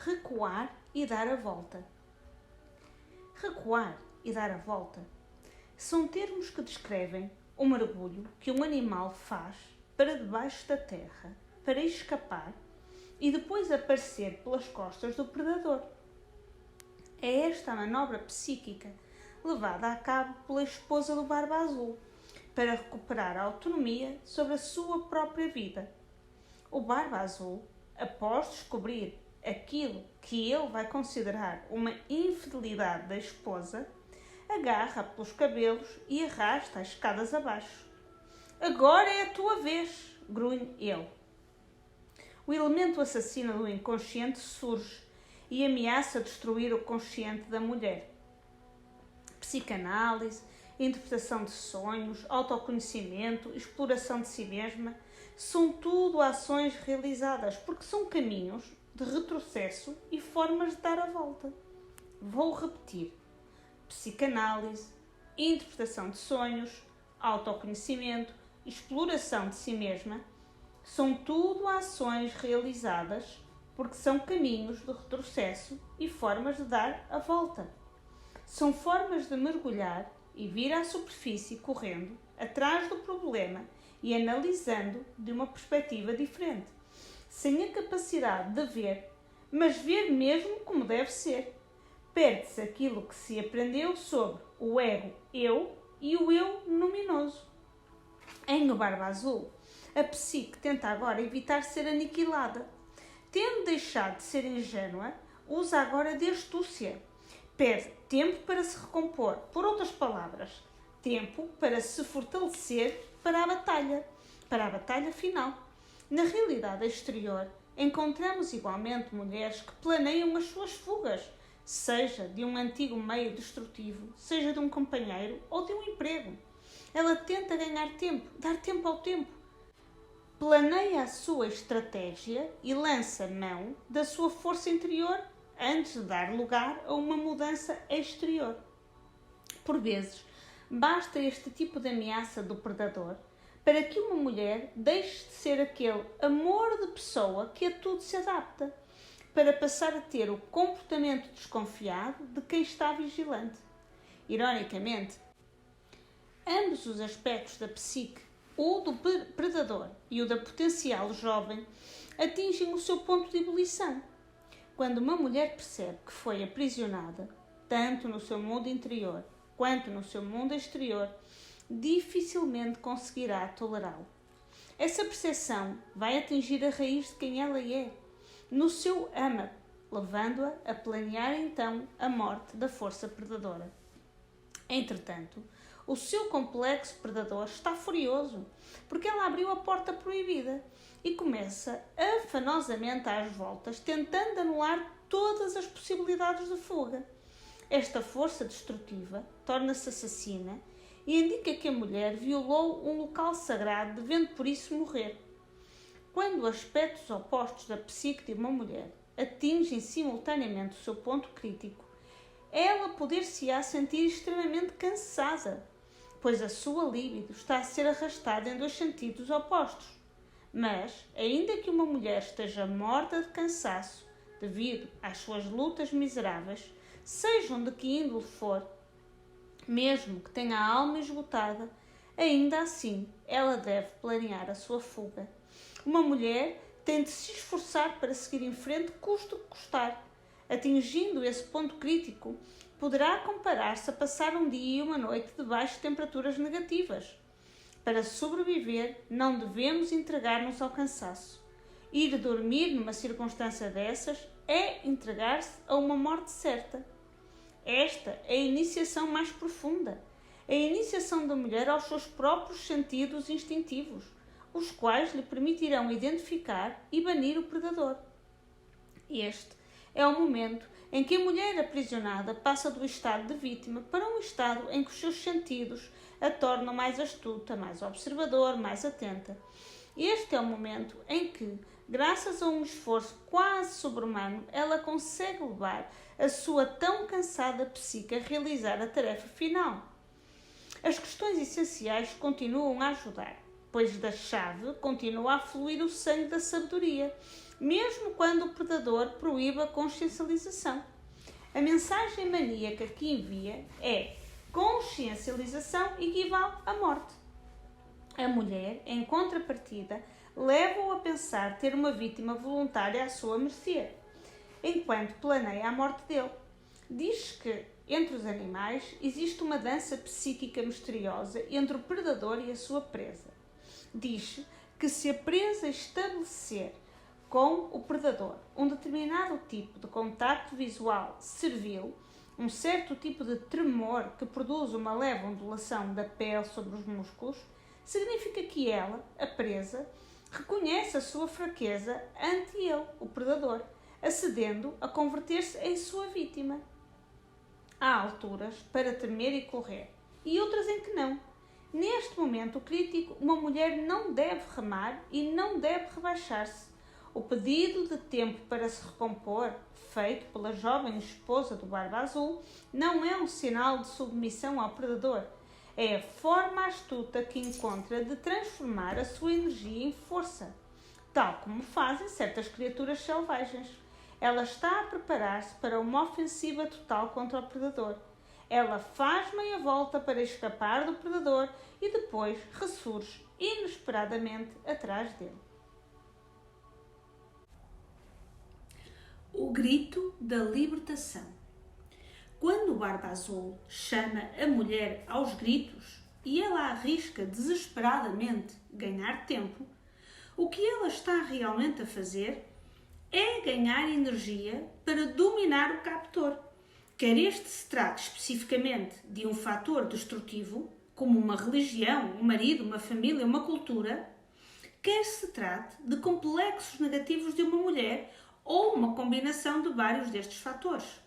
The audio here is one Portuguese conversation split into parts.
recuar e dar a volta. Recuar e dar a volta são termos que descrevem o mergulho que um animal faz para debaixo da terra para escapar e depois aparecer pelas costas do predador. É esta a manobra psíquica levada a cabo pela esposa do Barba Azul para recuperar a autonomia sobre a sua própria vida. O Barba Azul, após descobrir aquilo que ele vai considerar uma infidelidade da esposa, agarra pelos cabelos e arrasta as escadas abaixo. Agora é a tua vez, grunhe ele. O elemento assassino do inconsciente surge e ameaça destruir o consciente da mulher. Psicanálise, interpretação de sonhos, autoconhecimento, exploração de si mesma, são tudo ações realizadas porque são caminhos de retrocesso e formas de dar a volta. Vou repetir. Psicanálise, interpretação de sonhos, autoconhecimento, exploração de si mesma, são tudo ações realizadas porque são caminhos de retrocesso e formas de dar a volta. São formas de mergulhar e vir à superfície correndo atrás do problema e analisando de uma perspectiva diferente, sem a capacidade de ver, mas ver mesmo como deve ser. Perde-se aquilo que se aprendeu sobre o ego eu e o eu luminoso. Em O Barba Azul, a psique tenta agora evitar ser aniquilada. Tendo deixado de ser ingênua, usa agora de astúcia. Perde tempo para se recompor, por outras palavras, tempo para se fortalecer para a batalha final. Na realidade exterior, encontramos igualmente mulheres que planeiam as suas fugas, seja de um antigo meio destrutivo, seja de um companheiro ou de um emprego. Ela tenta ganhar tempo, dar tempo ao tempo. Planeia a sua estratégia e lança mão da sua força interior antes de dar lugar a uma mudança exterior. Por vezes, basta este tipo de ameaça do predador para que uma mulher deixe de ser aquele amor de pessoa que a tudo se adapta, para passar a ter o comportamento desconfiado de quem está vigilante. Ironicamente, ambos os aspectos da psique, o do predador e o da potencial jovem, atingem o seu ponto de ebulição. Quando uma mulher percebe que foi aprisionada, tanto no seu mundo interior quanto no seu mundo exterior, dificilmente conseguirá tolerá-lo. Essa percepção vai atingir a raiz de quem ela é, no seu âmago, levando-a a planear então a morte da força predadora. Entretanto, o seu complexo predador está furioso, porque ela abriu a porta proibida e começa afanosamente às voltas, tentando anular todas as possibilidades de fuga. Esta força destrutiva torna-se assassina e indica que a mulher violou um local sagrado, devendo por isso morrer. Quando aspectos opostos da psique de uma mulher atingem simultaneamente o seu ponto crítico, ela poder-se-á sentir extremamente cansada, pois a sua libido está a ser arrastada em dois sentidos opostos. Mas, ainda que uma mulher esteja morta de cansaço devido às suas lutas miseráveis, sejam de que índole for, mesmo que tenha a alma esgotada, ainda assim ela deve planear a sua fuga. Uma mulher tem de se esforçar para seguir em frente, custe o que custar. Atingindo esse ponto crítico, poderá comparar-se a passar um dia e uma noite debaixo de temperaturas negativas. Para sobreviver, não devemos entregar-nos ao cansaço. Ir dormir numa circunstância dessas é entregar-se a uma morte certa. Esta é a iniciação mais profunda, é a iniciação da mulher aos seus próprios sentidos instintivos, os quais lhe permitirão identificar e banir o predador. Este é o momento em que a mulher aprisionada passa do estado de vítima para um estado em que os seus sentidos a tornam mais astuta, mais observadora, mais atenta. Este é o momento em que, graças a um esforço quase sobre-humano, ela consegue levar a sua tão cansada psique a realizar a tarefa final. As questões essenciais continuam a ajudar, pois da chave continua a fluir o sangue da sabedoria, mesmo quando o predador proíbe a consciencialização. A mensagem maníaca que envia é: consciencialização equivale à morte. A mulher, em contrapartida, leva-o a pensar ter uma vítima voluntária à sua mercê, enquanto planeia a morte dele. Diz que, entre os animais, existe uma dança psíquica misteriosa entre o predador e a sua presa. Diz que se a presa estabelecer com o predador um determinado tipo de contacto visual servil, um certo tipo de tremor que produz uma leve ondulação da pele sobre os músculos, significa que ela, a presa, reconhece a sua fraqueza ante ele, o predador, acedendo a converter-se em sua vítima. Há alturas para temer e correr, e outras em que não. Neste momento crítico, uma mulher não deve remar e não deve rebaixar-se. O pedido de tempo para se recompor, feito pela jovem esposa do Barba Azul, não é um sinal de submissão ao predador. É a forma astuta que encontra de transformar a sua energia em força, tal como fazem certas criaturas selvagens. Ela está a preparar-se para uma ofensiva total contra o predador. Ela faz meia volta para escapar do predador e depois ressurge inesperadamente atrás dele. O grito da libertação. Quando o Barba Azul chama a mulher aos gritos e ela arrisca desesperadamente ganhar tempo, o que ela está realmente a fazer é ganhar energia para dominar o captor. Quer este se trate especificamente de um fator destrutivo, como uma religião, um marido, uma família, uma cultura, quer se trate de complexos negativos de uma mulher ou uma combinação de vários destes fatores.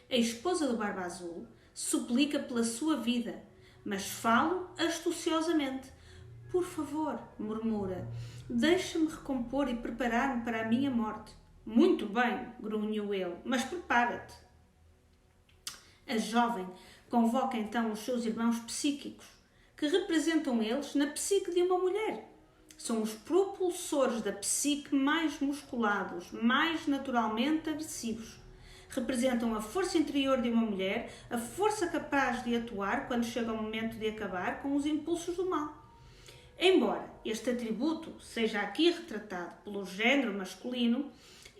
A esposa do Barba Azul suplica pela sua vida, mas fala astuciosamente. Por favor, murmura, deixa-me recompor e preparar-me para a minha morte. Muito bem, grunhiu ele, mas prepara-te. A jovem convoca então os seus irmãos psíquicos, que representam eles na psique de uma mulher. São os propulsores da psique mais musculados, mais naturalmente agressivos. Representam a força interior de uma mulher, a força capaz de atuar quando chega o momento de acabar com os impulsos do mal. Embora este atributo seja aqui retratado pelo género masculino,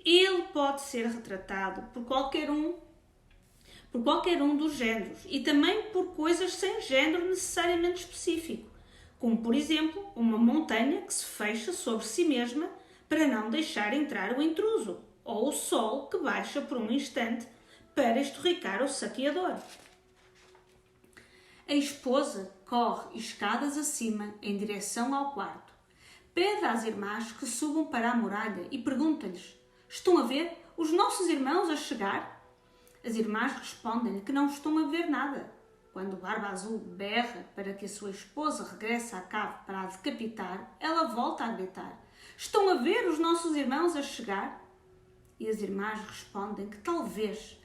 ele pode ser retratado por qualquer um dos géneros e também por coisas sem género necessariamente específico, como por exemplo uma montanha que se fecha sobre si mesma para não deixar entrar o intruso, ou o sol que baixa por um instante para estorricar o saqueador. A esposa corre escadas acima em direção ao quarto. Pede às irmãs que subam para a muralha e pergunta-lhes: estão a ver os nossos irmãos a chegar? As irmãs respondem-lhe que não estão a ver nada. Quando o Barba Azul berra para que a sua esposa regresse à cave para a decapitar, ela volta a gritar: estão a ver os nossos irmãos a chegar? E as irmãs respondem que talvez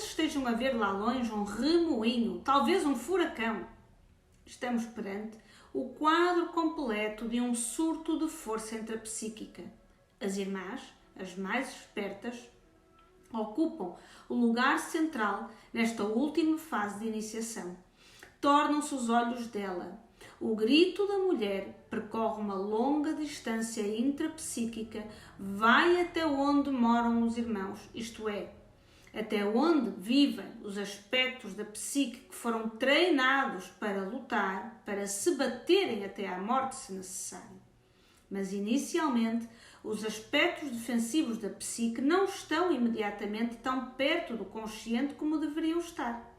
estejam a ver lá longe um remoinho, talvez um furacão. Estamos perante o quadro completo de um surto de força intrapsíquica. As irmãs, as mais espertas, ocupam o lugar central nesta última fase de iniciação. Tornam-se os olhos dela. O grito da mulher percorre uma longa distância intrapsíquica, vai até onde moram os irmãos, isto é, até onde vivem os aspectos da psique que foram treinados para lutar, para se baterem até à morte se necessário. Mas inicialmente, os aspectos defensivos da psique não estão imediatamente tão perto do consciente como deveriam estar.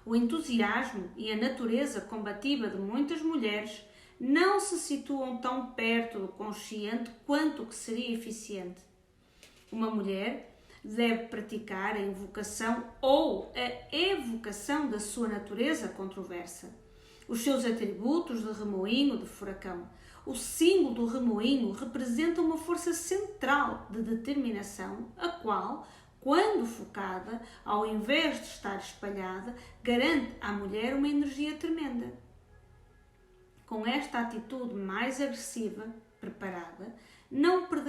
O entusiasmo e a natureza combativa de muitas mulheres não se situam tão perto do consciente quanto o que seria eficiente. Uma mulher deve praticar a invocação ou a evocação da sua natureza controversa. Os seus atributos de remoinho, de furacão. O símbolo do remoinho representa uma força central de determinação, a qual, quando focada, ao invés de estar espalhada, garante à mulher uma energia tremenda. Com esta atitude mais agressiva, preparada,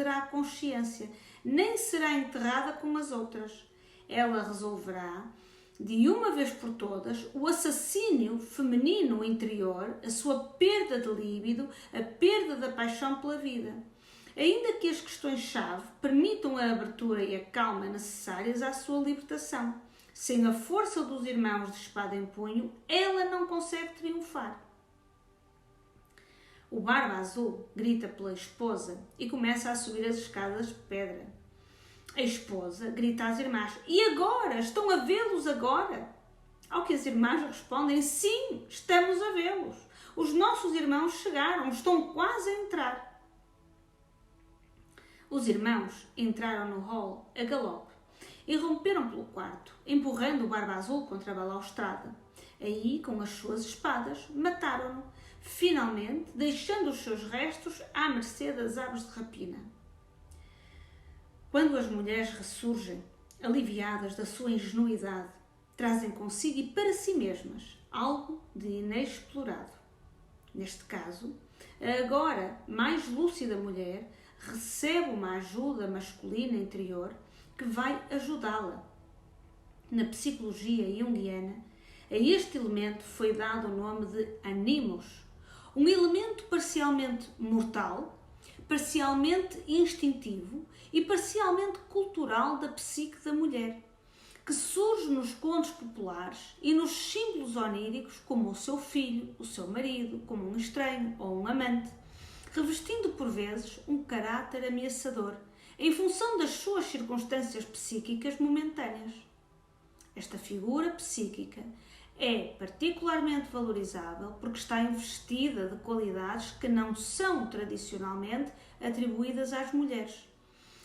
terá consciência, nem será enterrada com as outras. Ela resolverá, de uma vez por todas, o assassínio feminino interior, a sua perda de líbido, a perda da paixão pela vida. Ainda que as questões-chave permitam a abertura e a calma necessárias à sua libertação, sem a força dos irmãos de espada em punho, ela não consegue triunfar. O Barba Azul grita pela esposa e começa a subir as escadas de pedra. A esposa grita às irmãs: "E agora? Estão a vê-los agora?" Ao que as irmãs respondem: "Sim, estamos a vê-los. Os nossos irmãos chegaram, estão quase a entrar." Os irmãos entraram no hall a galope e romperam pelo quarto, empurrando o Barba Azul contra a balaustrada. Aí, com as suas espadas, mataram-no, finalmente deixando os seus restos à mercê das aves de rapina. Quando as mulheres ressurgem, aliviadas da sua ingenuidade, trazem consigo e para si mesmas algo de inexplorado. Neste caso, a agora mais lúcida mulher recebe uma ajuda masculina interior que vai ajudá-la. Na psicologia junguiana, a este elemento foi dado o nome de animus, um elemento parcialmente mortal, parcialmente instintivo e parcialmente cultural da psique da mulher, que surge nos contos populares e nos símbolos oníricos como o seu filho, o seu marido, como um estranho ou um amante, revestindo por vezes um caráter ameaçador, em função das suas circunstâncias psíquicas momentâneas. Esta figura psíquica é particularmente valorizável porque está investida de qualidades que não são tradicionalmente atribuídas às mulheres,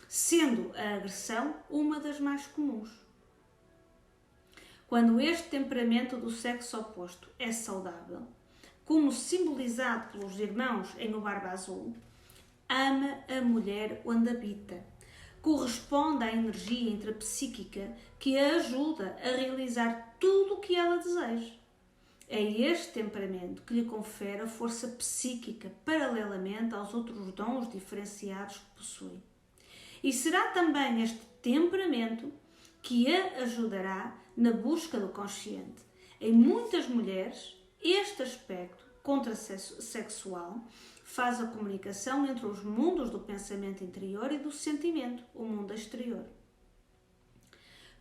sendo a agressão uma das mais comuns. Quando este temperamento do sexo oposto é saudável, como simbolizado pelos irmãos em O Barba Azul, ama a mulher onde habita, corresponde à energia intrapsíquica que a ajuda a realizar tudo o que ela deseja. É este temperamento que lhe confere a força psíquica paralelamente aos outros dons diferenciados que possui. E será também este temperamento que a ajudará na busca do consciente. Em muitas mulheres, este aspecto contrasexual faz a comunicação entre os mundos do pensamento interior e do sentimento, o mundo exterior.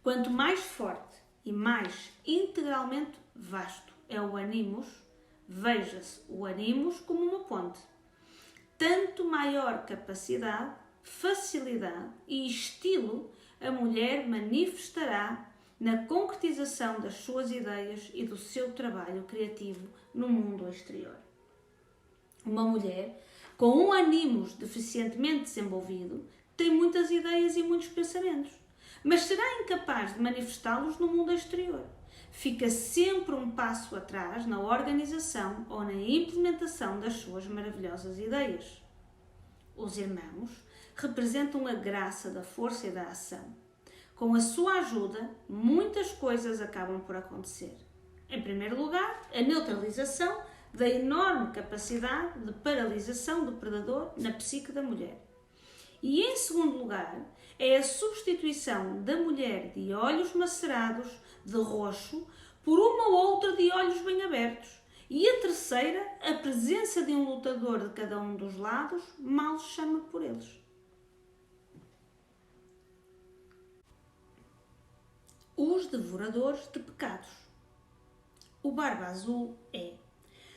Quanto mais forte e mais integralmente vasto é o animus, veja-se o animus como uma ponte. Tanto maior capacidade, facilidade e estilo a mulher manifestará na concretização das suas ideias e do seu trabalho criativo no mundo exterior. Uma mulher com um animus deficientemente desenvolvido tem muitas ideias e muitos pensamentos, mas será incapaz de manifestá-los no mundo exterior. Fica sempre um passo atrás na organização ou na implementação das suas maravilhosas ideias. Os irmãos representam a graça da força e da ação. Com a sua ajuda, muitas coisas acabam por acontecer. Em primeiro lugar, a neutralização da enorme capacidade de paralisação do predador na psique da mulher. E, em segundo lugar, é a substituição da mulher de olhos macerados, de roxo, por uma ou outra de olhos bem abertos. E a terceira, a presença de um lutador de cada um dos lados, mal chama por eles. Os devoradores de pecados. O Barba Azul é,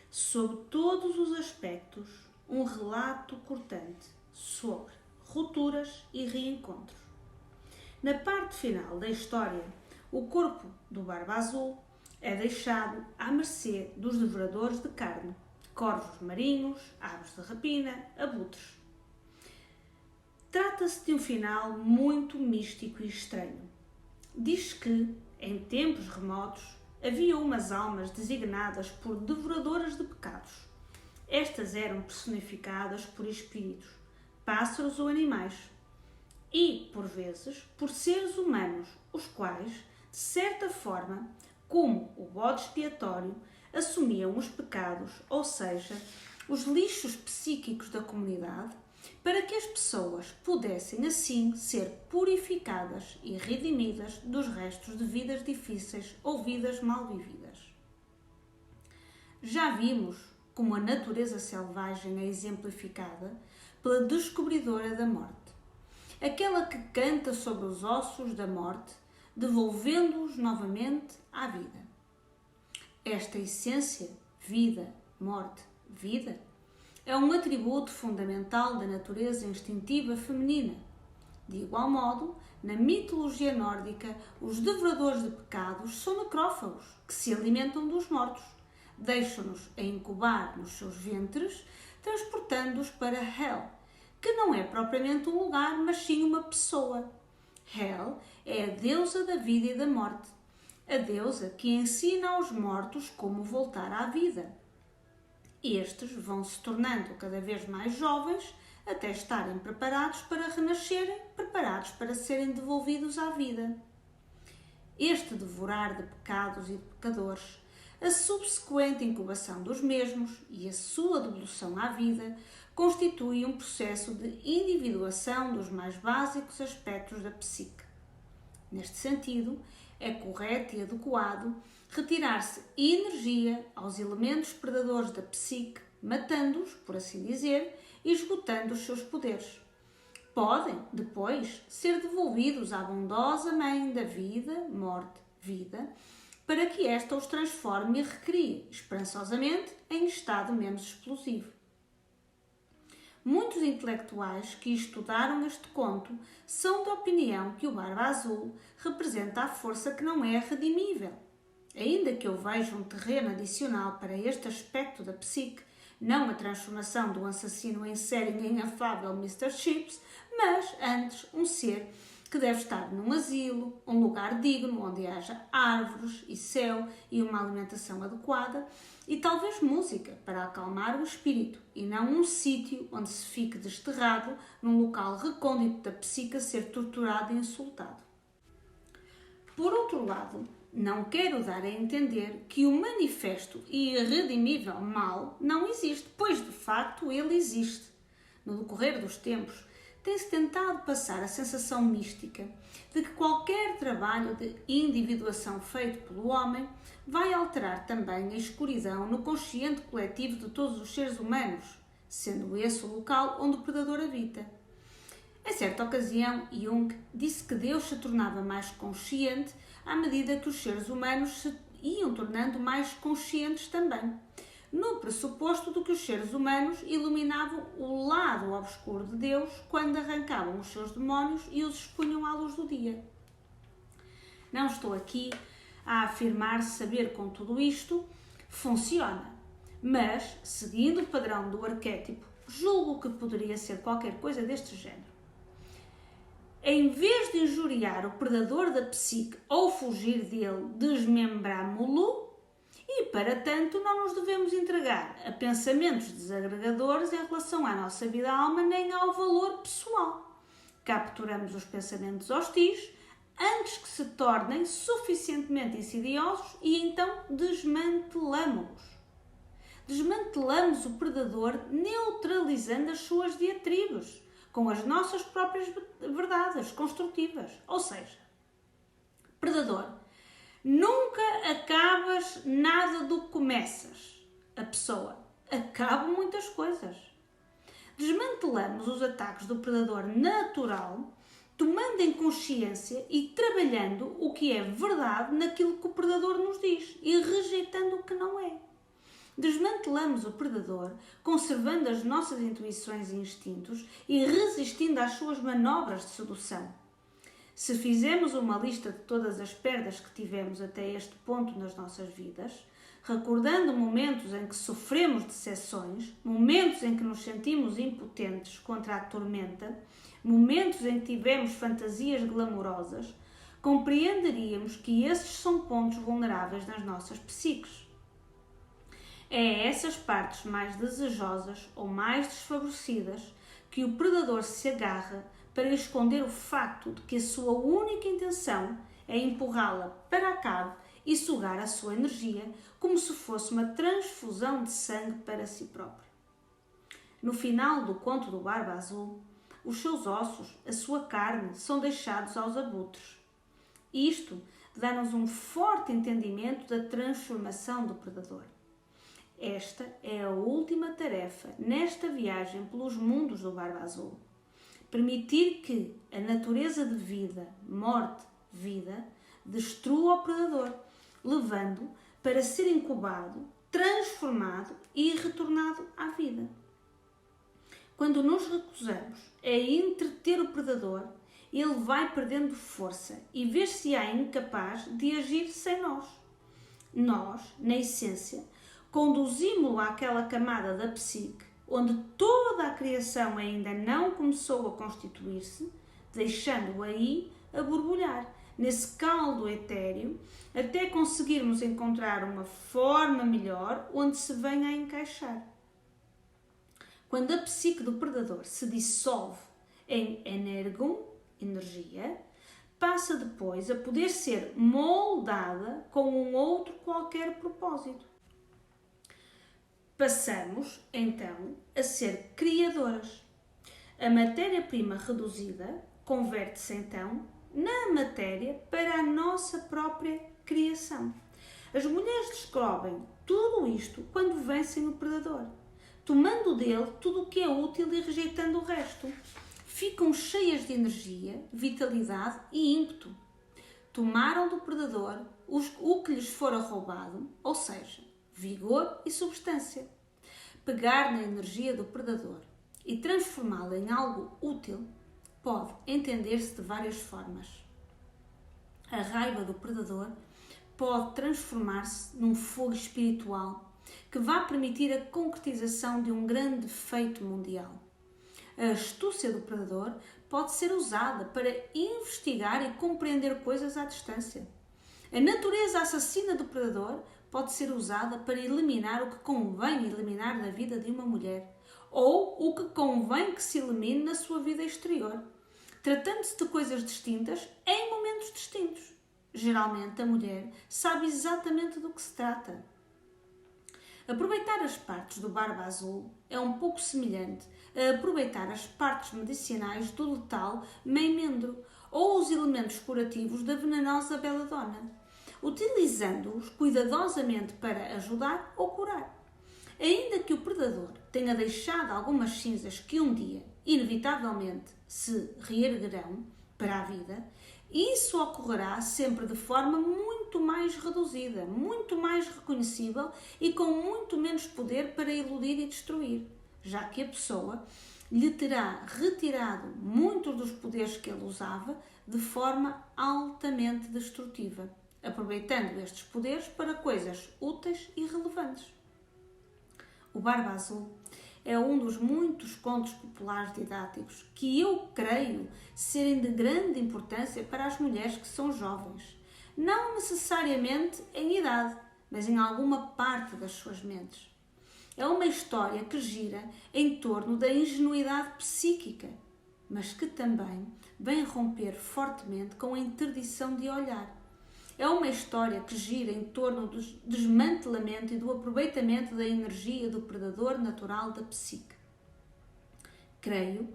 sob todos os aspectos, um relato cortante sobre rupturas e reencontros. Na parte final da história, o corpo do Barba Azul é deixado à mercê dos devoradores de carne, corvos marinhos, aves de rapina, abutres. Trata-se de um final muito místico e estranho. Diz que, em tempos remotos, havia umas almas designadas por devoradoras de pecados. Estas eram personificadas por espíritos, pássaros ou animais, e, por vezes, por seres humanos, os quais, de certa forma, como o bode expiatório, assumiam os pecados, ou seja, os lixos psíquicos da comunidade, para que as pessoas pudessem assim ser purificadas e redimidas dos restos de vidas difíceis ou vidas mal vividas. Já vimos como a natureza selvagem é exemplificada pela descobridora da morte, aquela que canta sobre os ossos da morte, devolvendo-os novamente à vida. Esta essência, vida, morte, vida, é um atributo fundamental da natureza instintiva feminina. De igual modo, na mitologia nórdica, os devoradores de pecados são necrófagos, que se alimentam dos mortos. Deixam-nos a incubar nos seus ventres, transportando-os para Hel, que não é propriamente um lugar, mas sim uma pessoa. Hel é a deusa da vida e da morte, a deusa que ensina aos mortos como voltar à vida. Estes vão se tornando cada vez mais jovens até estarem preparados para renascerem, preparados para serem devolvidos à vida. Este devorar de pecados e de pecadores, a subsequente incubação dos mesmos e a sua devolução à vida constitui um processo de individuação dos mais básicos aspectos da psique. Neste sentido, é correto e adequado retirar-se energia aos elementos predadores da psique, matando-os, por assim dizer, e esgotando os seus poderes. Podem, depois, ser devolvidos à bondosa Mãe da vida, morte, vida, para que esta os transforme e recrie, esperançosamente, em estado menos explosivo. Muitos intelectuais que estudaram este conto são da opinião que o Barba Azul representa a força que não é redimível. Ainda que eu veja um terreno adicional para este aspecto da psique, não a transformação do assassino em série em inafável Mr. Chips, mas antes um ser que deve estar num asilo, um lugar digno onde haja árvores e céu e uma alimentação adequada e talvez música para acalmar o espírito e não um sítio onde se fique desterrado num local recôndito da psique a ser torturado e insultado. Por outro lado, não quero dar a entender que o manifesto e irredimível mal não existe, pois de facto ele existe. No decorrer dos tempos, tem-se tentado passar a sensação mística de que qualquer trabalho de individuação feito pelo homem vai alterar também a escuridão no consciente coletivo de todos os seres humanos, sendo esse o local onde o predador habita. Em certa ocasião, Jung disse que Deus se tornava mais consciente à medida que os seres humanos se iam tornando mais conscientes também, no pressuposto de que os seres humanos iluminavam o lado obscuro de Deus quando arrancavam os seus demónios e os expunham à luz do dia. Não estou aqui a afirmar saber com tudo isto funciona, mas, seguindo o padrão do arquétipo, julgo que poderia ser qualquer coisa deste género. Em vez de injuriar o predador da psique ou fugir dele, desmembramo-lo e, para tanto, não nos devemos entregar a pensamentos desagregadores em relação à nossa vida-alma nem ao valor pessoal. Capturamos os pensamentos hostis antes que se tornem suficientemente insidiosos e então desmantelamo-los. Desmantelamos o predador neutralizando as suas diatribes com as nossas próprias verdades construtivas. Ou seja, predador, nunca acabas nada do que começas. A pessoa, acaba muitas coisas. Desmantelamos os ataques do predador natural, tomando em consciência e trabalhando o que é verdade naquilo que o predador nos diz e rejeitando o que não é. Desmantelamos o predador, conservando as nossas intuições e instintos e resistindo às suas manobras de sedução. Se fizermos uma lista de todas as perdas que tivemos até este ponto nas nossas vidas, recordando momentos em que sofremos decepções, momentos em que nos sentimos impotentes contra a tormenta, momentos em que tivemos fantasias glamourosas, compreenderíamos que esses são pontos vulneráveis nas nossas psiques. É a essas partes mais desejosas ou mais desfavorecidas que o predador se agarra para esconder o facto de que a sua única intenção é empurrá-la para a cave e sugar a sua energia como se fosse uma transfusão de sangue para si próprio. No final do conto do Barba Azul, os seus ossos, a sua carne, são deixados aos abutres. Isto dá-nos um forte entendimento da transformação do predador. Esta é a última tarefa nesta viagem pelos mundos do Barba Azul. Permitir que a natureza de vida, morte, vida, destrua o predador, levando para ser incubado, transformado e retornado à vida. Quando nos recusamos a entreter o predador, ele vai perdendo força e ver-se-á incapaz de agir sem nós. Nós, na essência, conduzimos-lo àquela camada da psique, onde toda a criação ainda não começou a constituir-se, deixando-o aí a borbulhar, nesse caldo etéreo, até conseguirmos encontrar uma forma melhor onde se venha a encaixar. Quando a psique do predador se dissolve em energum, energia, passa depois a poder ser moldada com um outro qualquer propósito. Passamos, então, a ser criadoras. A matéria-prima reduzida converte-se, então, na matéria para a nossa própria criação. As mulheres descobrem tudo isto quando vencem o predador, tomando dele tudo o que é útil e rejeitando o resto. Ficam cheias de energia, vitalidade e ímpeto. Tomaram do predador o que lhes fora roubado, ou seja, vigor e substância. Pegar na energia do predador e transformá-la em algo útil pode entender-se de várias formas. A raiva do predador pode transformar-se num fogo espiritual que vai permitir a concretização de um grande feito mundial. A astúcia do predador pode ser usada para investigar e compreender coisas à distância. A natureza assassina do predador pode ser usada para eliminar o que convém eliminar da vida de uma mulher, ou o que convém que se elimine na sua vida exterior, tratando-se de coisas distintas em momentos distintos. Geralmente a mulher sabe exatamente do que se trata. Aproveitar as partes do Barba Azul é um pouco semelhante a aproveitar as partes medicinais do letal meimendro ou os elementos curativos da venenosa beladona, utilizando-os cuidadosamente para ajudar ou curar. Ainda que o predador tenha deixado algumas cinzas que um dia, inevitavelmente, se reerguerão para a vida, isso ocorrerá sempre de forma muito mais reduzida, muito mais reconhecível e com muito menos poder para iludir e destruir, já que a pessoa lhe terá retirado muitos dos poderes que ele usava de forma altamente destrutiva, aproveitando estes poderes para coisas úteis e relevantes. O Barba Azul é um dos muitos contos populares didáticos que eu creio serem de grande importância para as mulheres que são jovens, não necessariamente em idade, mas em alguma parte das suas mentes. É uma história que gira em torno da ingenuidade psíquica, mas que também vem romper fortemente com a interdição de olhar. É uma história que gira em torno do desmantelamento e do aproveitamento da energia do predador natural da psique. Creio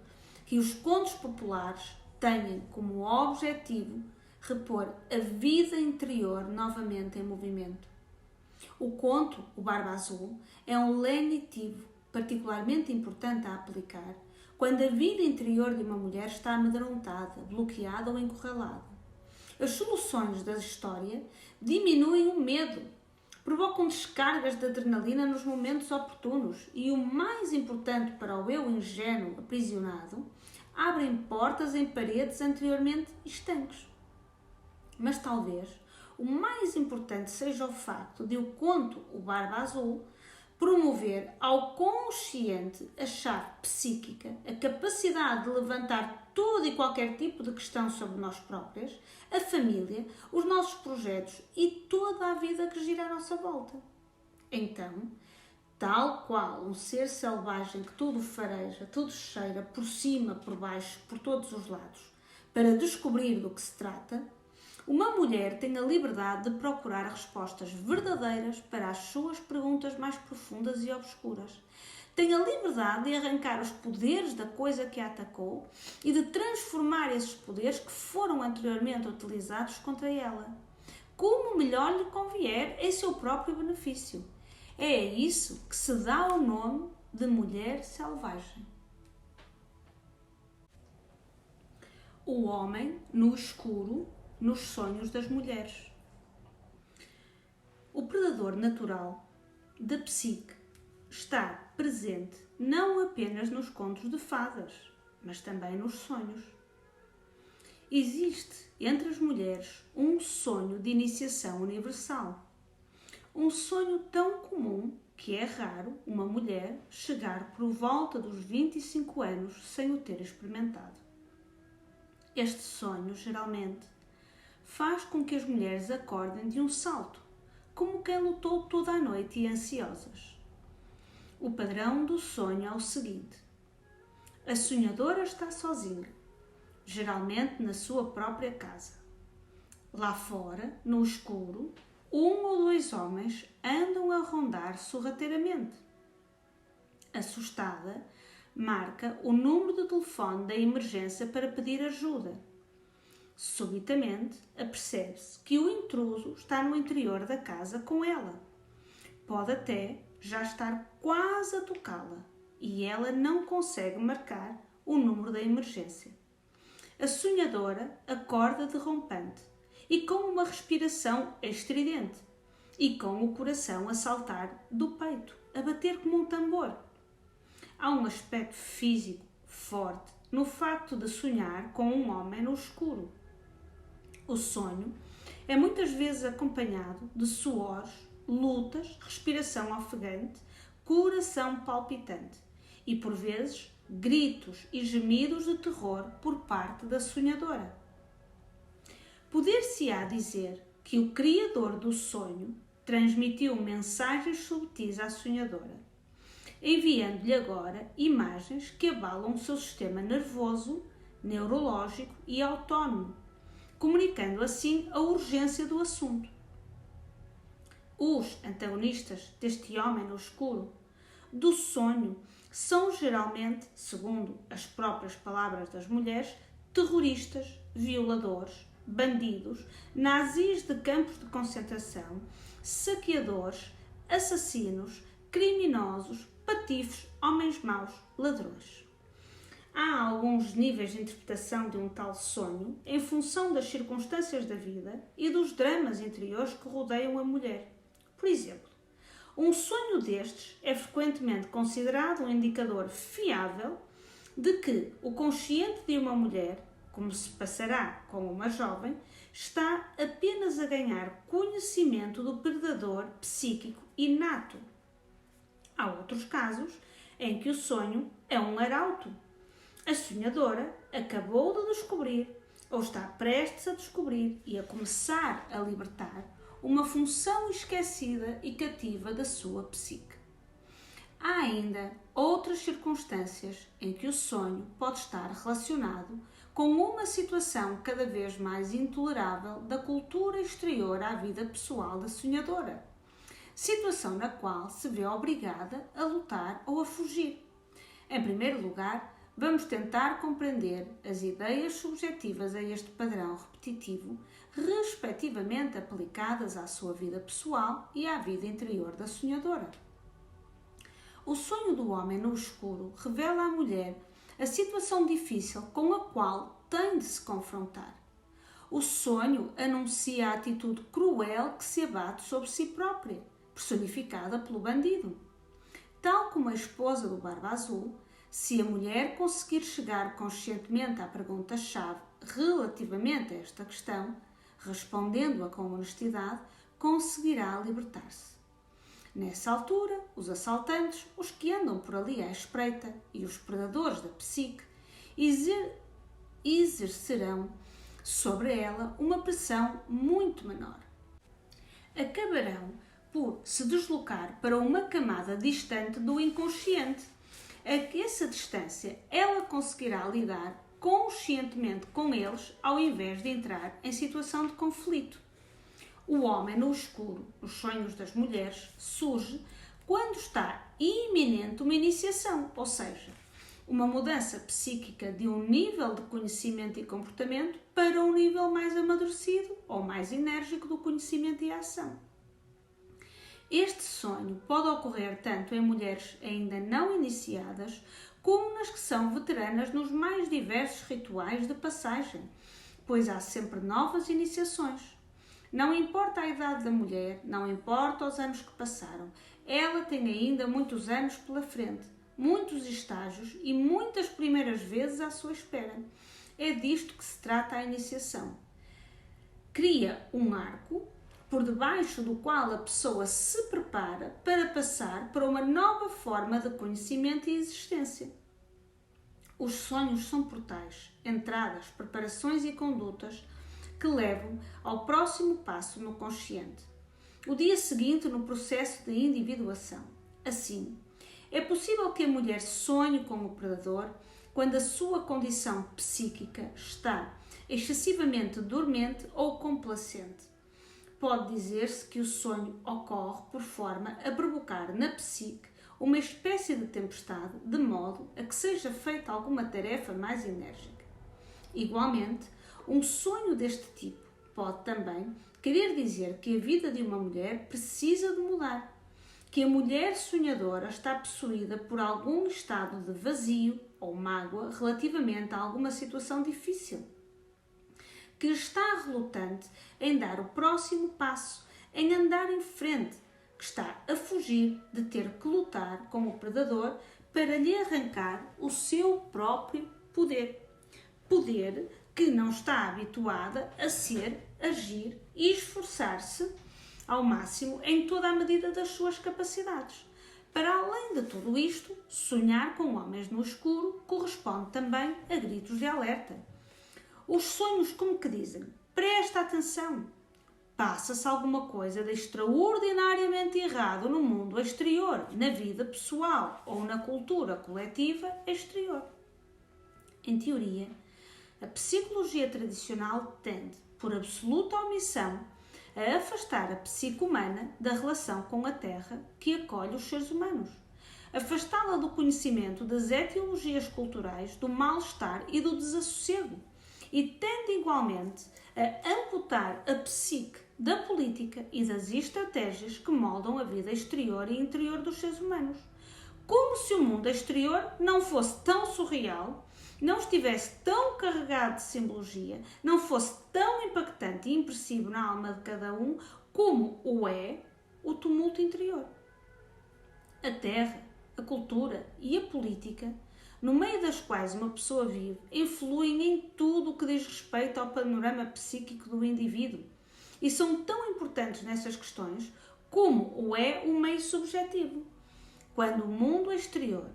que os contos populares têm como objetivo repor a vida interior novamente em movimento. O conto, o Barba Azul, é um lenitivo particularmente importante a aplicar quando a vida interior de uma mulher está amedrontada, bloqueada ou encurralada. As soluções da história diminuem o medo, provocam descargas de adrenalina nos momentos oportunos e, o mais importante para o eu ingênuo aprisionado, abrem portas em paredes anteriormente estanques. Mas talvez o mais importante seja o facto de o conto O Barba Azul promover ao consciente a chave psíquica, a capacidade de levantar todo e qualquer tipo de questão sobre nós próprias, a família, os nossos projetos e toda a vida que gira à nossa volta. Então, tal qual um ser selvagem que tudo fareja, tudo cheira, por cima, por baixo, por todos os lados, para descobrir do que se trata, uma mulher tem a liberdade de procurar respostas verdadeiras para as suas perguntas mais profundas e obscuras, tem a liberdade de arrancar os poderes da coisa que a atacou e de transformar esses poderes que foram anteriormente utilizados contra ela, como melhor lhe convier em seu próprio benefício. É a isso que se dá o nome de mulher selvagem. O homem no escuro, nos sonhos das mulheres. O predador natural da psique está presente não apenas nos contos de fadas, mas também nos sonhos. Existe entre as mulheres um sonho de iniciação universal. Um sonho tão comum que é raro uma mulher chegar por volta dos 25 anos sem o ter experimentado. Este sonho, geralmente, faz com que as mulheres acordem de um salto, como quem lutou toda a noite e ansiosas. O padrão do sonho é o seguinte: a sonhadora está sozinha, geralmente na sua própria casa. Lá fora, no escuro, um ou dois homens andam a rondar sorrateiramente. Assustada, marca o número de telefone da emergência para pedir ajuda. Subitamente, apercebe-se que o intruso está no interior da casa com ela. Pode até já estar quase a tocá-la e ela não consegue marcar o número da emergência. A sonhadora acorda derrompante e com uma respiração estridente e com o coração a saltar do peito, a bater como um tambor. Há um aspecto físico forte no facto de sonhar com um homem no escuro. O sonho é muitas vezes acompanhado de suores, lutas, respiração ofegante, coração palpitante e, por vezes, gritos e gemidos de terror por parte da sonhadora. Poder-se-á dizer que o criador do sonho transmitiu mensagens subtis à sonhadora, enviando-lhe agora imagens que abalam o seu sistema nervoso, neurológico e autónomo, comunicando assim a urgência do assunto. Os antagonistas deste homem no escuro, do sonho, são geralmente, segundo as próprias palavras das mulheres, terroristas, violadores, bandidos, nazis de campos de concentração, saqueadores, assassinos, criminosos, patifes, homens maus, ladrões. Há alguns níveis de interpretação de um tal sonho em função das circunstâncias da vida e dos dramas interiores que rodeiam a mulher. Por exemplo, um sonho destes é frequentemente considerado um indicador fiável de que o consciente de uma mulher, como se passará com uma jovem, está apenas a ganhar conhecimento do predador psíquico inato. Há outros casos em que o sonho é um arauto. A sonhadora acabou de descobrir, ou está prestes a descobrir e a começar a libertar, uma função esquecida e cativa da sua psique. Há ainda outras circunstâncias em que o sonho pode estar relacionado com uma situação cada vez mais intolerável da cultura exterior à vida pessoal da sonhadora, situação na qual se vê obrigada a lutar ou a fugir. Em primeiro lugar, vamos tentar compreender as ideias subjetivas a este padrão repetitivo, respectivamente aplicadas à sua vida pessoal e à vida interior da sonhadora. O sonho do homem no escuro revela à mulher a situação difícil com a qual tem de se confrontar. O sonho anuncia a atitude cruel que se abate sobre si própria, personificada pelo bandido. Tal como a esposa do Barba Azul, se a mulher conseguir chegar conscientemente à pergunta-chave relativamente a esta questão, respondendo-a com honestidade, conseguirá libertar-se. Nessa altura, os assaltantes, os que andam por ali à espreita e os predadores da psique exercerão sobre ela uma pressão muito menor. Acabarão por se deslocar para uma camada distante do inconsciente. A essa distância ela conseguirá lidar conscientemente com eles ao invés de entrar em situação de conflito. O homem no escuro, nos sonhos das mulheres, surge quando está iminente uma iniciação, ou seja, uma mudança psíquica de um nível de conhecimento e comportamento para um nível mais amadurecido ou mais enérgico do conhecimento e ação. Este sonho pode ocorrer tanto em mulheres ainda não iniciadas como nas que são veteranas nos mais diversos rituais de passagem, pois há sempre novas iniciações. Não importa a idade da mulher, não importa os anos que passaram, ela tem ainda muitos anos pela frente, muitos estágios e muitas primeiras vezes à sua espera. É disto que se trata a iniciação. Cria um arco por debaixo do qual a pessoa se prepara para passar para uma nova forma de conhecimento e existência. Os sonhos são portais, entradas, preparações e condutas que levam ao próximo passo no consciente, o dia seguinte no processo de individuação. Assim, é possível que a mulher sonhe com o predador quando a sua condição psíquica está excessivamente dormente ou complacente. Pode dizer-se que o sonho ocorre por forma a provocar na psique uma espécie de tempestade, de modo a que seja feita alguma tarefa mais enérgica. Igualmente, um sonho deste tipo pode também querer dizer que a vida de uma mulher precisa de mudar, que a mulher sonhadora está possuída por algum estado de vazio ou mágoa relativamente a alguma situação difícil, que está relutante em dar o próximo passo, em andar em frente, que está a fugir de ter que lutar com o predador para lhe arrancar o seu próprio poder. Poder que não está habituada a ser, agir e esforçar-se ao máximo em toda a medida das suas capacidades. Para além de tudo isto, sonhar com homens no escuro corresponde também a gritos de alerta. Os sonhos como que dizem, presta atenção, passa-se alguma coisa de extraordinariamente errado no mundo exterior, na vida pessoal ou na cultura coletiva exterior. Em teoria, a psicologia tradicional tende, por absoluta omissão, a afastar a psique humana da relação com a Terra que acolhe os seres humanos, afastá-la do conhecimento das etiologias culturais, do mal-estar e do desassossego, e tende igualmente a amputar a psique da política e das estratégias que moldam a vida exterior e interior dos seres humanos. Como se o mundo exterior não fosse tão surreal, não estivesse tão carregado de simbologia, não fosse tão impactante e impressivo na alma de cada um, como o é o tumulto interior. A terra, a cultura e a política, no meio das quais uma pessoa vive, influem em tudo o que diz respeito ao panorama psíquico do indivíduo e são tão importantes nessas questões como o é o meio subjetivo. Quando o mundo exterior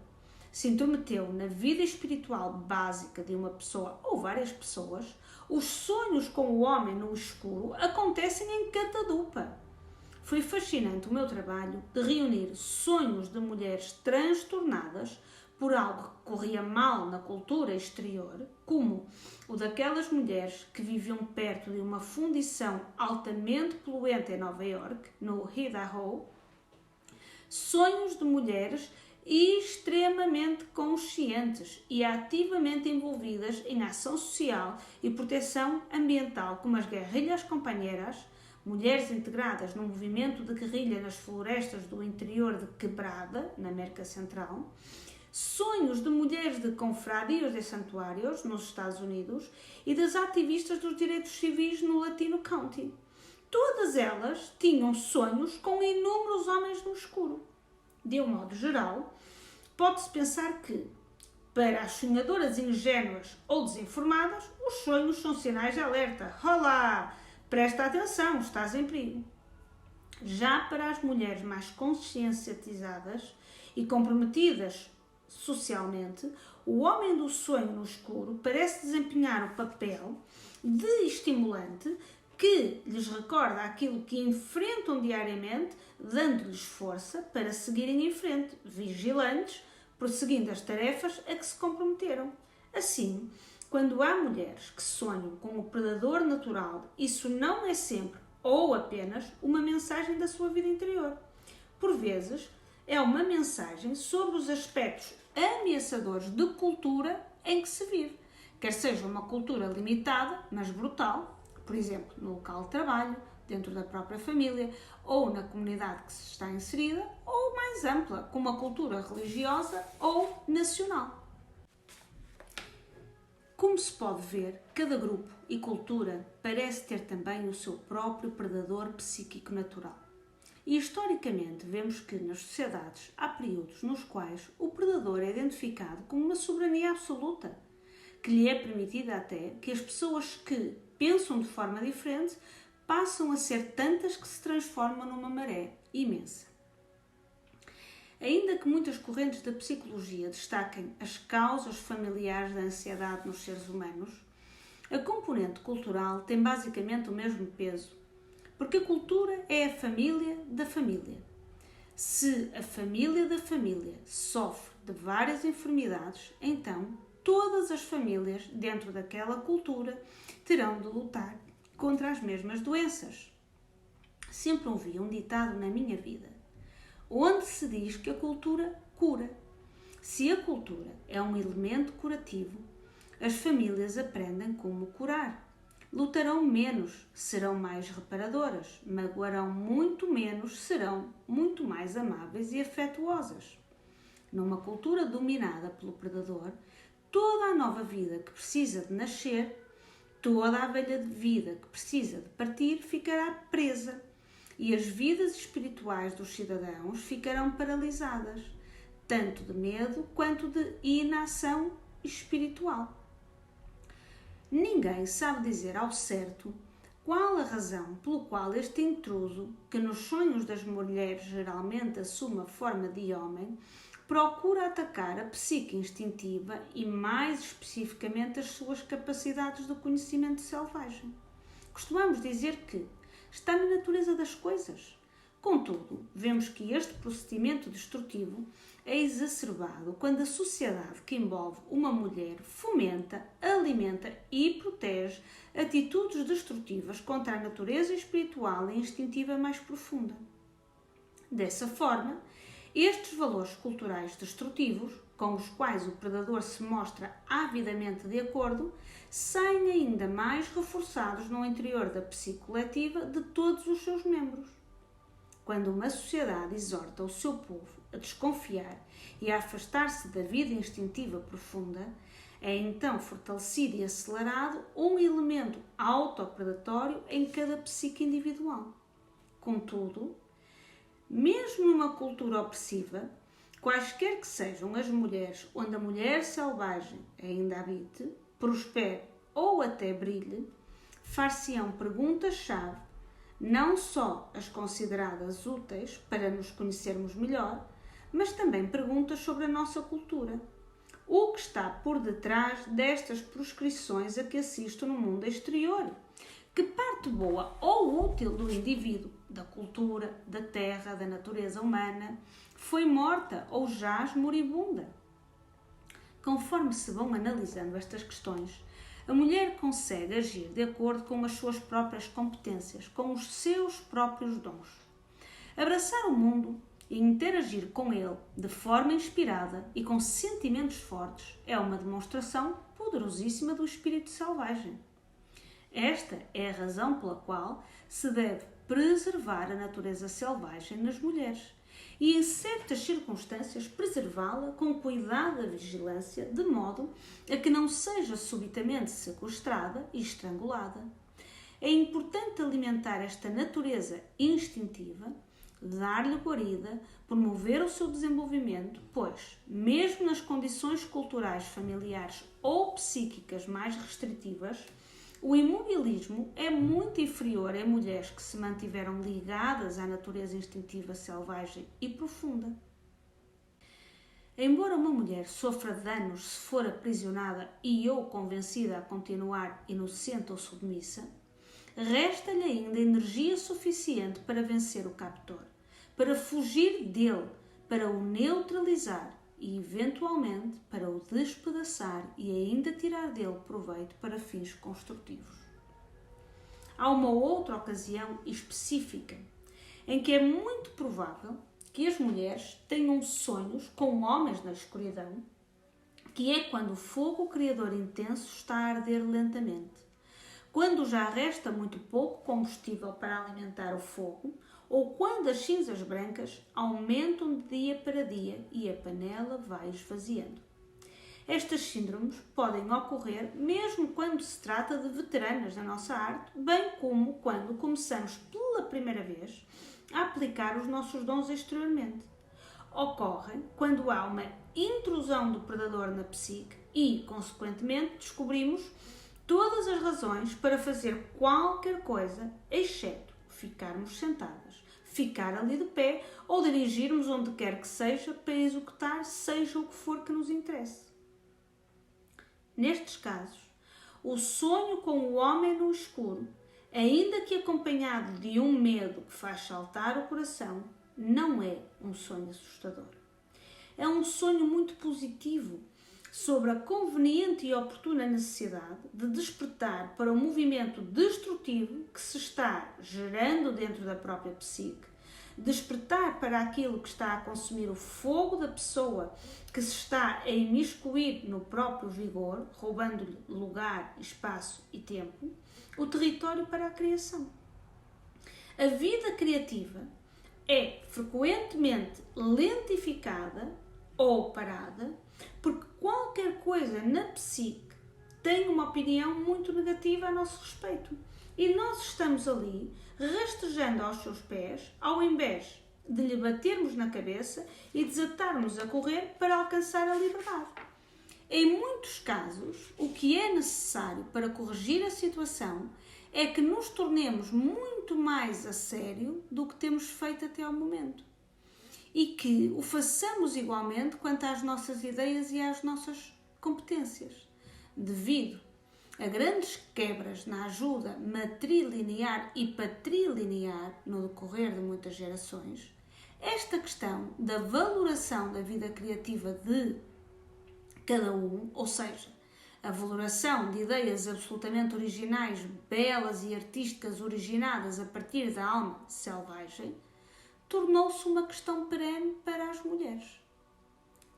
se intrometeu na vida espiritual básica de uma pessoa ou várias pessoas, os sonhos com o homem no escuro acontecem em catadupa. Foi fascinante o meu trabalho de reunir sonhos de mulheres transtornadas por algo que corria mal na cultura exterior, como o daquelas mulheres que viviam perto de uma fundição altamente poluente em Nova York, no Idaho, sonhos de mulheres extremamente conscientes e ativamente envolvidas em ação social e proteção ambiental, como as guerrilhas companheiras, mulheres integradas no movimento de guerrilha nas florestas do interior de Quebrada, na América Central, sonhos de mulheres de confradios de santuários nos Estados Unidos e das ativistas dos direitos civis no Latino County. Todas elas tinham sonhos com inúmeros homens no escuro. De um modo geral, pode-se pensar que, para as sonhadoras ingênuas ou desinformadas, os sonhos são sinais de alerta. Olá! Presta atenção, estás em perigo. Já para as mulheres mais conscienciatizadas e comprometidas socialmente, o homem do sonho no escuro parece desempenhar o papel de estimulante que lhes recorda aquilo que enfrentam diariamente, dando-lhes força para seguirem em frente, vigilantes, prosseguindo as tarefas a que se comprometeram. Assim, quando há mulheres que sonham com o predador natural, isso não é sempre ou apenas uma mensagem da sua vida interior. Por vezes, é uma mensagem sobre os aspectos ameaçadores de cultura em que se vive, quer seja uma cultura limitada, mas brutal, por exemplo, no local de trabalho, dentro da própria família ou na comunidade que se está inserida, ou mais ampla, como a cultura religiosa ou nacional. Como se pode ver, cada grupo e cultura parece ter também o seu próprio predador psíquico natural. E historicamente vemos que nas sociedades há períodos nos quais o predador é identificado como uma soberania absoluta, que lhe é permitida até que as pessoas que pensam de forma diferente passam a ser tantas que se transformam numa maré imensa. Ainda que muitas correntes da psicologia destaquem as causas familiares da ansiedade nos seres humanos, a componente cultural tem basicamente o mesmo peso, porque a cultura é a família da família. Se a família da família sofre de várias enfermidades, então todas as famílias dentro daquela cultura terão de lutar contra as mesmas doenças. Sempre ouvi um ditado na minha vida, onde se diz que a cultura cura. Se a cultura é um elemento curativo, as famílias aprendem como curar. Lutarão menos, serão mais reparadoras, magoarão muito menos, serão muito mais amáveis e afetuosas. Numa cultura dominada pelo predador, toda a nova vida que precisa de nascer, toda a velha vida que precisa de partir ficará presa e as vidas espirituais dos cidadãos ficarão paralisadas, tanto de medo quanto de inação espiritual. Ninguém sabe dizer ao certo qual a razão pelo qual este intruso, que nos sonhos das mulheres geralmente assume a forma de homem, procura atacar a psique instintiva e, mais especificamente, as suas capacidades de conhecimento selvagem. Costumamos dizer que está na natureza das coisas. Contudo, vemos que este procedimento destrutivo é exacerbado quando a sociedade que envolve uma mulher fomenta, alimenta e protege atitudes destrutivas contra a natureza espiritual e instintiva mais profunda. Dessa forma, estes valores culturais destrutivos, com os quais o predador se mostra avidamente de acordo, saem ainda mais reforçados no interior da psique coletiva de todos os seus membros. Quando uma sociedade exorta o seu povo a desconfiar e a afastar-se da vida instintiva profunda, é então fortalecido e acelerado um elemento autopredatório em cada psique individual. Contudo, mesmo numa cultura opressiva, quaisquer que sejam as mulheres onde a mulher selvagem ainda habite, prospere ou até brilhe, far-se-ão perguntas-chave, não só as consideradas úteis para nos conhecermos melhor, mas também perguntas sobre a nossa cultura. O que está por detrás destas proscrições a que assisto no mundo exterior? Que parte boa ou útil do indivíduo, da cultura, da terra, da natureza humana, foi morta ou jaz moribunda? Conforme se vão analisando estas questões, a mulher consegue agir de acordo com as suas próprias competências, com os seus próprios dons. Abraçar o mundo e interagir com ele de forma inspirada e com sentimentos fortes é uma demonstração poderosíssima do espírito selvagem. Esta é a razão pela qual se deve preservar a natureza selvagem nas mulheres e, em certas circunstâncias, preservá-la com cuidado e vigilância, de modo a que não seja subitamente sequestrada e estrangulada. É importante alimentar esta natureza instintiva, dar-lhe guarida, promover o seu desenvolvimento, pois, mesmo nas condições culturais familiares ou psíquicas mais restritivas, o imobilismo é muito inferior em mulheres que se mantiveram ligadas à natureza instintiva selvagem e profunda. Embora uma mulher sofra danos se for aprisionada e ou convencida a continuar inocente ou submissa, resta-lhe ainda energia suficiente para vencer o captor, para fugir dele, para o neutralizar e, eventualmente, para o despedaçar e ainda tirar dele proveito para fins construtivos. Há uma outra ocasião específica em que é muito provável que as mulheres tenham sonhos com homens na escuridão, que é quando o fogo criador intenso está a arder lentamente, quando já resta muito pouco combustível para alimentar o fogo, ou quando as cinzas brancas aumentam de dia para dia e a panela vai esvaziando. Estas síndromes podem ocorrer mesmo quando se trata de veteranas da nossa arte, bem como quando começamos pela primeira vez a aplicar os nossos dons exteriormente. Ocorrem quando há uma intrusão do predador na psique e, consequentemente, descobrimos todas as razões para fazer qualquer coisa, exceto ficarmos sentadas, ficar ali de pé ou dirigirmos onde quer que seja para executar seja o que for que nos interesse. Nestes casos, o sonho com o homem no escuro, ainda que acompanhado de um medo que faz saltar o coração, não é um sonho assustador. É um sonho muito positivo sobre a conveniente e oportuna necessidade de despertar para o movimento destrutivo que se está gerando dentro da própria psique, despertar para aquilo que está a consumir o fogo da pessoa que se está a imiscuir no próprio vigor, roubando-lhe lugar, espaço e tempo, o território para a criação. A vida criativa é frequentemente lentificada ou parada porque qualquer coisa na psique tem uma opinião muito negativa a nosso respeito e nós estamos ali rastejando aos seus pés ao invés de lhe batermos na cabeça e desatarmos a correr para alcançar a liberdade. Em muitos casos, o que é necessário para corrigir a situação é que nos tornemos muito mais a sério do que temos feito até ao momento e que o façamos igualmente quanto às nossas ideias e às nossas competências. Devido a grandes quebras na ajuda matrilinear e patrilinear no decorrer de muitas gerações, esta questão da valoração da vida criativa de cada um, ou seja, a valoração de ideias absolutamente originais, belas e artísticas originadas a partir da alma selvagem, tornou-se uma questão perene para as mulheres.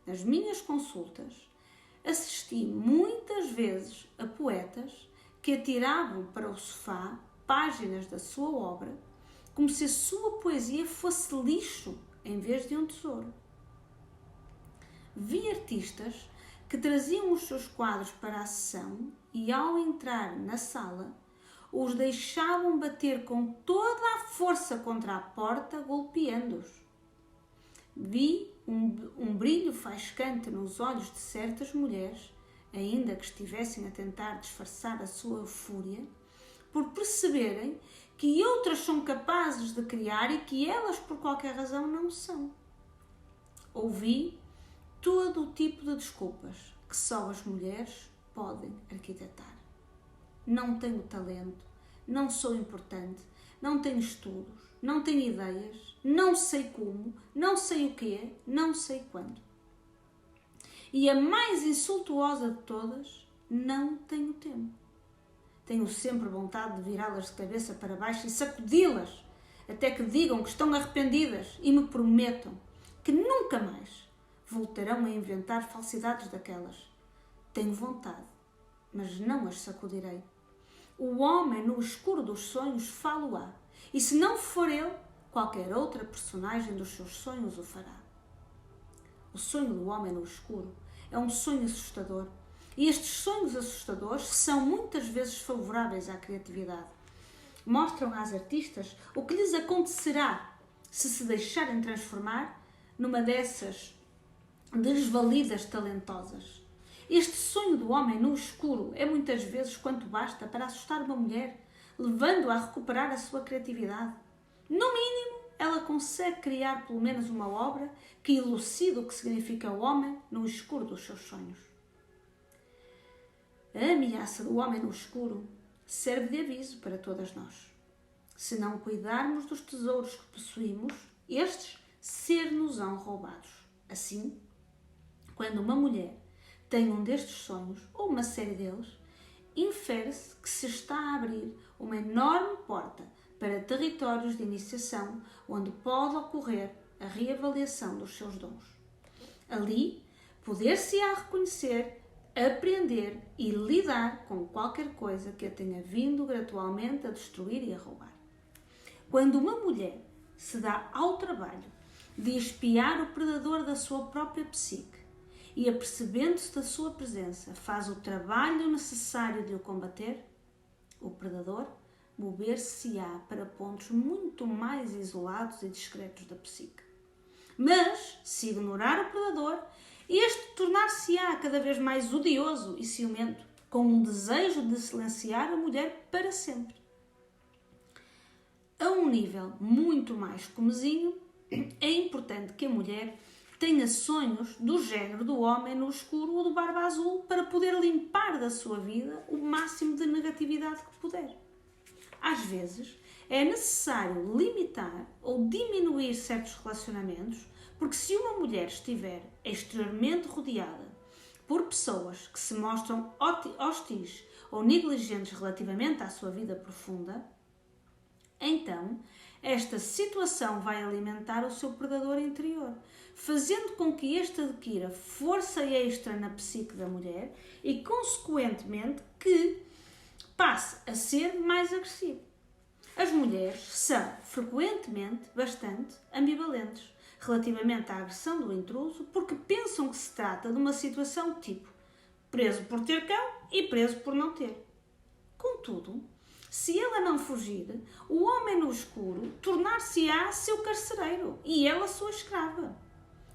Nas minhas consultas, assisti muitas vezes a poetas que atiravam para o sofá páginas da sua obra como se a sua poesia fosse lixo em vez de um tesouro. Vi artistas que traziam os seus quadros para a sessão e, ao entrar na sala, os deixavam bater com toda a força contra a porta, golpeando-os. Vi um brilho faiscante nos olhos de certas mulheres, ainda que estivessem a tentar disfarçar a sua fúria, por perceberem que outras são capazes de criar e que elas, por qualquer razão, não são. Ouvi todo o tipo de desculpas que só as mulheres podem arquitetar. Não tenho talento, não sou importante, não tenho estudos, não tenho ideias, não sei como, não sei o quê, não sei quando. E a mais insultuosa de todas, não tenho tempo. Tenho sempre vontade de virá-las de cabeça para baixo e sacudi-las, até que digam que estão arrependidas e me prometam que nunca mais voltarão a inventar falsidades daquelas. Tenho vontade, mas não as sacudirei. O homem no escuro dos sonhos falo-á, e se não for ele, qualquer outra personagem dos seus sonhos o fará. O sonho do homem no escuro é um sonho assustador, e estes sonhos assustadores são muitas vezes favoráveis à criatividade. Mostram às artistas o que lhes acontecerá se deixarem transformar numa dessas desvalidas talentosas. Este sonho do homem no escuro é muitas vezes quanto basta para assustar uma mulher, levando-a a recuperar a sua criatividade. No mínimo, ela consegue criar pelo menos uma obra que elucida o que significa o homem no escuro dos seus sonhos. A ameaça do homem no escuro serve de aviso para todas nós. Se não cuidarmos dos tesouros que possuímos, estes ser-nos-ão roubados. Assim, quando uma mulher tem um destes sonhos, ou uma série deles, infere-se que se está a abrir uma enorme porta para territórios de iniciação onde pode ocorrer a reavaliação dos seus dons. Ali, poder-se-á reconhecer, aprender e lidar com qualquer coisa que a tenha vindo gradualmente a destruir e a roubar. Quando uma mulher se dá ao trabalho de espiar o predador da sua própria psique e, apercebendo-se da sua presença, faz o trabalho necessário de o combater, o predador mover-se-á para pontos muito mais isolados e discretos da psique. Mas, se ignorar o predador, este tornar-se-á cada vez mais odioso e ciumento, com um desejo de silenciar a mulher para sempre. A um nível muito mais comezinho, é importante que a mulher tenha sonhos do género do homem no escuro ou do barba azul para poder limpar da sua vida o máximo de negatividade que puder. Às vezes, é necessário limitar ou diminuir certos relacionamentos, porque se uma mulher estiver exteriormente rodeada por pessoas que se mostram hostis ou negligentes relativamente à sua vida profunda, então esta situação vai alimentar o seu predador interior, fazendo com que este adquira força extra na psique da mulher e, consequentemente, que passe a ser mais agressivo. As mulheres são, frequentemente, bastante ambivalentes relativamente à agressão do intruso, porque pensam que se trata de uma situação tipo preso por ter cão e preso por não ter. Contudo, se ela não fugir, o homem no escuro tornar-se-á seu carcereiro e ela sua escrava.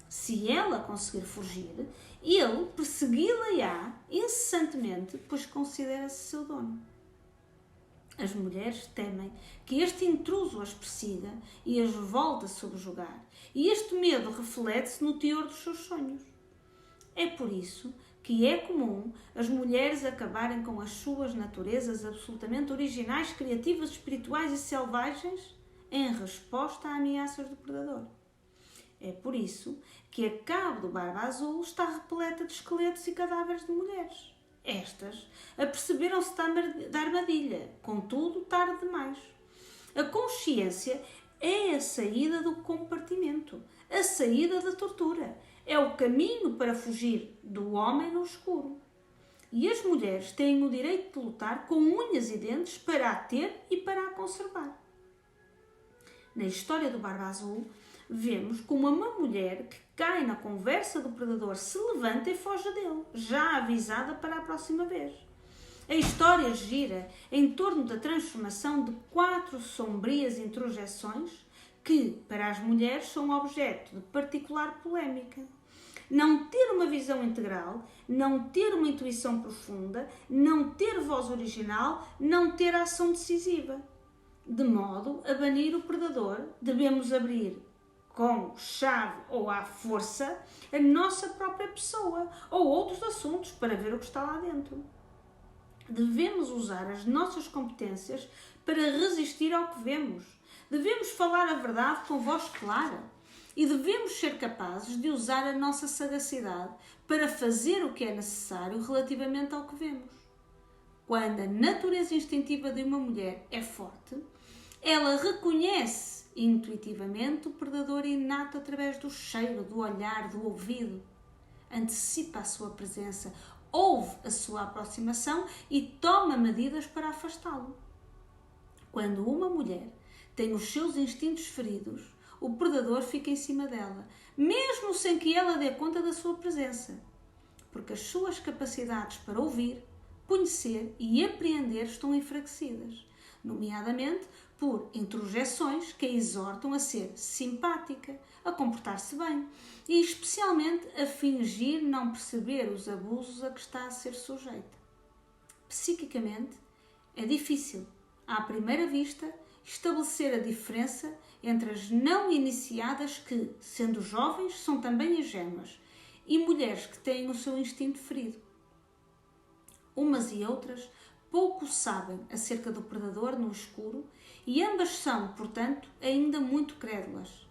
Se ela conseguir fugir, ele persegui-la-á incessantemente, pois considera-se seu dono. As mulheres temem que este intruso as persiga e as volte a subjugar, e este medo reflete-se no teor dos seus sonhos. É por isso que é comum as mulheres acabarem com as suas naturezas absolutamente originais, criativas, espirituais e selvagens em resposta a ameaças do predador. É por isso que a cabo do Barba Azul está repleta de esqueletos e cadáveres de mulheres. Estas aperceberam-se da armadilha, contudo, tarde demais. A consciência é a saída do compartimento, a saída da tortura. É o caminho para fugir do homem no escuro. E as mulheres têm o direito de lutar com unhas e dentes para a ter e para a conservar. Na história do Barba Azul, vemos como uma mulher que cai na conversa do predador se levanta e foge dele, já avisada para a próxima vez. A história gira em torno da transformação de 4 sombrias introjeções que, para as mulheres, são objeto de particular polémica. Não ter uma visão integral, não ter uma intuição profunda, não ter voz original, não ter ação decisiva. De modo a banir o predador, devemos abrir com chave ou à força a nossa própria pessoa ou outros assuntos para ver o que está lá dentro. Devemos usar as nossas competências para resistir ao que vemos. Devemos falar a verdade com voz clara e devemos ser capazes de usar a nossa sagacidade para fazer o que é necessário relativamente ao que vemos. Quando a natureza instintiva de uma mulher é forte, ela reconhece intuitivamente o predador inato através do cheiro, do olhar, do ouvido. Antecipa a sua presença, ouve a sua aproximação e toma medidas para afastá-lo. Quando uma mulher tem os seus instintos feridos, o predador fica em cima dela, mesmo sem que ela dê conta da sua presença, porque as suas capacidades para ouvir, conhecer e apreender estão enfraquecidas, nomeadamente por introjeções que a exortam a ser simpática, a comportar-se bem e especialmente a fingir não perceber os abusos a que está a ser sujeita. Psiquicamente, é difícil, à primeira vista, estabelecer a diferença entre as não iniciadas que, sendo jovens, são também ingênuas e mulheres que têm o seu instinto ferido. Umas e outras pouco sabem acerca do predador no escuro e ambas são, portanto, ainda muito crédulas.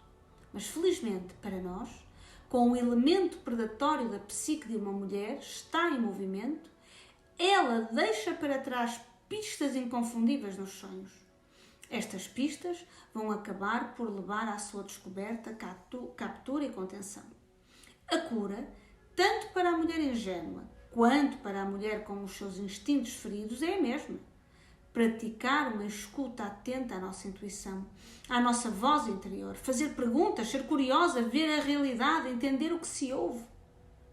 Mas, felizmente para nós, com o elemento predatório da psique de uma mulher está em movimento, ela deixa para trás pistas inconfundíveis nos sonhos. Estas pistas vão acabar por levar à sua descoberta, captura e contenção. A cura, tanto para a mulher ingênua quanto para a mulher com os seus instintos feridos, é a mesma. Praticar uma escuta atenta à nossa intuição, à nossa voz interior, fazer perguntas, ser curiosa, ver a realidade, entender o que se ouve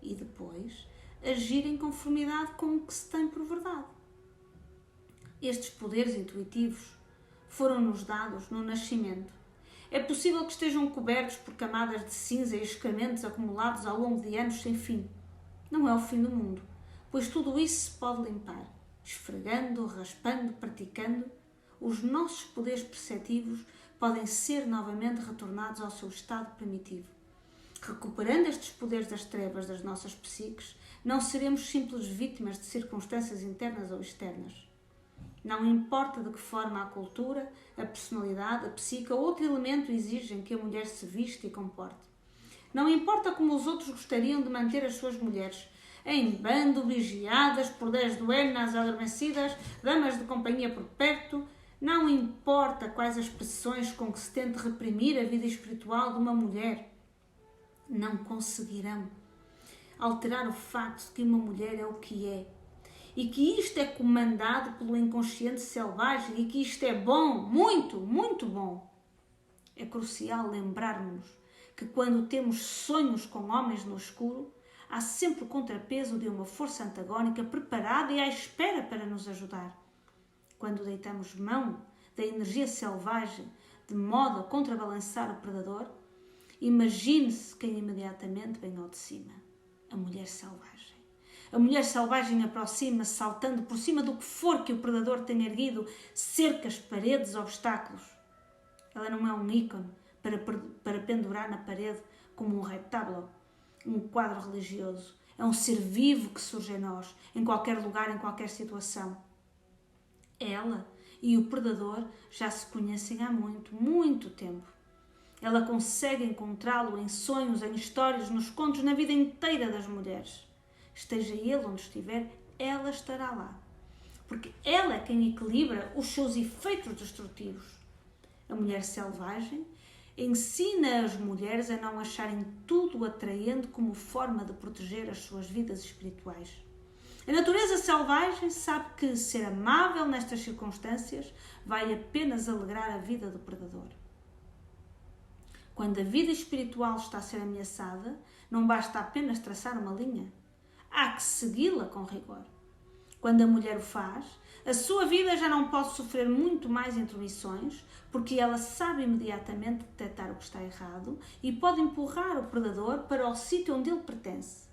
e depois agir em conformidade com o que se tem por verdade. Estes poderes intuitivos foram-nos dados no nascimento. É possível que estejam cobertos por camadas de cinza e excrementos acumulados ao longo de anos sem fim. Não é o fim do mundo, pois tudo isso se pode limpar. Esfregando, raspando, praticando, os nossos poderes perceptivos podem ser novamente retornados ao seu estado primitivo. Recuperando estes poderes das trevas das nossas psiques, não seremos simples vítimas de circunstâncias internas ou externas. Não importa de que forma a cultura, a personalidade, a psique ou outro elemento exigem que a mulher se vista e comporte. Não importa como os outros gostariam de manter as suas mulheres, em bando, vigiadas por 10 duenas adormecidas, damas de companhia por perto. Não importa quais as pressões com que se tente reprimir a vida espiritual de uma mulher. Não conseguirão alterar o facto de que uma mulher é o que é. E que isto é comandado pelo inconsciente selvagem e que isto é bom, muito, muito bom. É crucial lembrarmos que quando temos sonhos com homens no escuro, há sempre o contrapeso de uma força antagónica preparada e à espera para nos ajudar. Quando deitamos mão da energia selvagem de modo a contrabalançar o predador, imagine-se quem imediatamente vem ao de cima. A mulher selvagem. A mulher selvagem aproxima-se saltando por cima do que for que o predador tenha erguido, cercas, paredes, obstáculos. Ela não é um ícone para pendurar na parede como um retábulo, um quadro religioso. É um ser vivo que surge em nós, em qualquer lugar, em qualquer situação. Ela e o predador já se conhecem há muito, muito tempo. Ela consegue encontrá-lo em sonhos, em histórias, nos contos, na vida inteira das mulheres. Esteja ele onde estiver, ela estará lá. Porque ela é quem equilibra os seus efeitos destrutivos. A mulher selvagem ensina as mulheres a não acharem tudo atraente como forma de proteger as suas vidas espirituais. A natureza selvagem sabe que ser amável nestas circunstâncias vai apenas alegrar a vida do predador. Quando a vida espiritual está a ser ameaçada, não basta apenas traçar uma linha. Há que segui-la com rigor. Quando a mulher o faz, a sua vida já não pode sofrer muito mais intromissões, porque ela sabe imediatamente detectar o que está errado e pode empurrar o predador para o sítio onde ele pertence.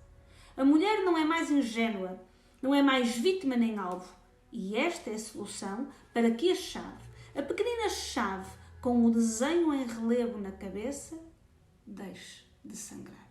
A mulher não é mais ingênua, não é mais vítima nem alvo. E esta é a solução para que a chave, a pequenina chave com o desenho em relevo na cabeça, deixe de sangrar.